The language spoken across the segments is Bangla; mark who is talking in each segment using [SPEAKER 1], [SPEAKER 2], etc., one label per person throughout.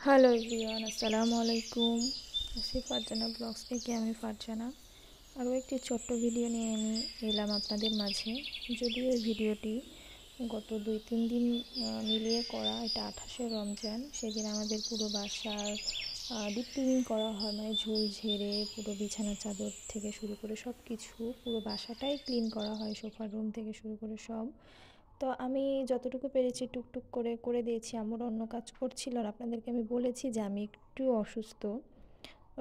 [SPEAKER 1] হ্যালো এভরিওয়ান, আসসালামু আলাইকুম। আসি ফারজানা ব্লগস থেকে আমি ফারজানা। আরও একটি ছোট্ট ভিডিও নিয়ে আমি এলাম আপনাদের মাঝে। যদিও এই ভিডিওটি গত 2-3 দিন মিলিয়ে করা, এটা 28শে রমজান। সেদিন আমাদের পুরো বাসার ডিপ ক্লিনিং করা হয়, মানে ঝুল ঝেড়ে পুরো বিছানা চাদর থেকে শুরু করে সব কিছু পুরো বাসাটাই ক্লিন করা হয়, সোফার রুম থেকে শুরু করে সব। তো আমি যতটুকু পেরেছি টুকটুক করে করে দিয়েছি। আমার অন্য কাজ করছিল আর আপনাদেরকে আমি বলেছি যে আমি একটু অসুস্থ,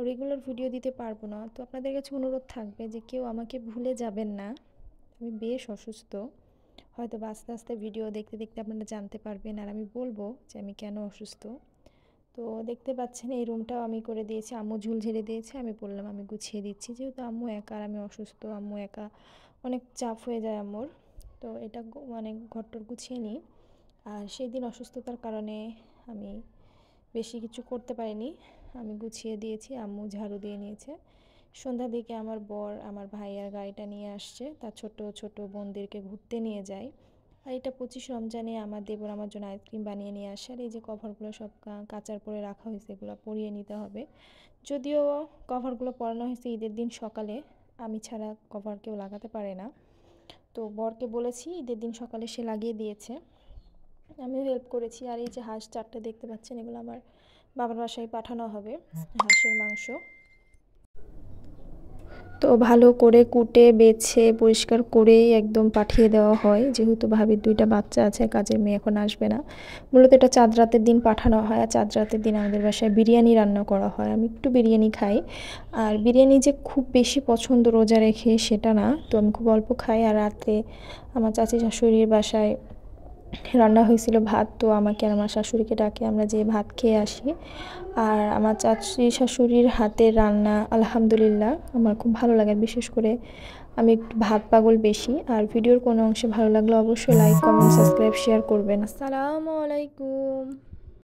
[SPEAKER 1] রেগুলার ভিডিও দিতে পারবো না। তো আপনাদের কাছে অনুরোধ থাকবে যে কেউ আমাকে ভুলে যাবেন না, আমি বেশ অসুস্থ। হয়তো আস্তে আস্তে ভিডিও দেখতে দেখতে আপনারা জানতে পারবেন আর আমি বলবো যে আমি কেন অসুস্থ। তো দেখতে পাচ্ছেন এই রুমটাও আমি করে দিয়েছি, আম্মু ঝুল ঝেড়ে দিয়েছে, আমি বললাম আমি গুছিয়ে দিচ্ছি, যেহেতু আম্মু একা আর আমি অসুস্থ, আম্মু একা অনেক চাপ হয়ে যায় আম্মুর। তো এটা মানে ঘরটর গুছিয়ে নিই। আর সেই দিন অসুস্থতার কারণে আমি বেশি কিছু করতে পারিনি, আমি গুছিয়ে দিয়েছি, আম্মু ঝাড়ু দিয়ে নিয়েছে। সন্ধ্যার দিকে আমার বর আমার ভাইয়ার গাড়িটা নিয়ে আসছে, তার ছোট ছোট বোনদেরকে ঘুরতে নিয়ে যায়। আর এটা 25 রমজানে আমার দেবর আমার জন্য আইসক্রিম বানিয়ে নিয়ে আসে। আর এই যে কভারগুলো সব কাচার পরে রাখা হয়েছে, এগুলো পরিয়ে নিতে হবে। যদিও কভারগুলো পরানো হয়েছে ঈদের দিন সকালে, আমি ছাড়া কভার কেউ লাগাতে পারে না। তো বরকে বলেছি, ঈদের দিন সকালে সে লাগিয়ে দিয়েছে, আমিও হেল্প করেছি। আর এই যে হাঁস 4টে দেখতে পাচ্ছেন, এগুলো আমার বাবার বাসায় পাঠানো হবে, হাঁসের মাংস। তো ভালো করে কুটে বেছে পরিষ্কার করেই একদম পাঠিয়ে দেওয়া হয়, যেহেতু ভাবির 2টা বাচ্চা আছে, কাজের মেয়ে এখন আসবে না। মূলত এটা চাঁদ রাতের দিন পাঠানো হয়, আর চাঁদ রাতের দিন আমাদের বাসায় বিরিয়ানি রান্না করা হয়। আমি একটু বিরিয়ানি খাই, আর বিরিয়ানি যে খুব বেশি পছন্দ রোজা রেখে সেটা না, তো আমি খুব অল্প খাই। আর রাতে আমার চাচি শাশুড়ির বাসায় রান্না হয়েছিল ভাত, তো আমাকে আর আমার শাশুড়িকে ডাকে, আমরা যেয়ে ভাত খেয়ে আসি। আর আমার চাচি শাশুড়ির হাতের রান্না আলহামদুলিল্লাহ আমার খুব ভালো লাগে, বিশেষ করে আমি একটু ভাত পাগল বেশি। আর ভিডিওর কোনো অংশে ভালো লাগলে অবশ্যই লাইক, কমেন্ট, সাবস্ক্রাইব, শেয়ার করবেন। আসসালামু আলাইকুম।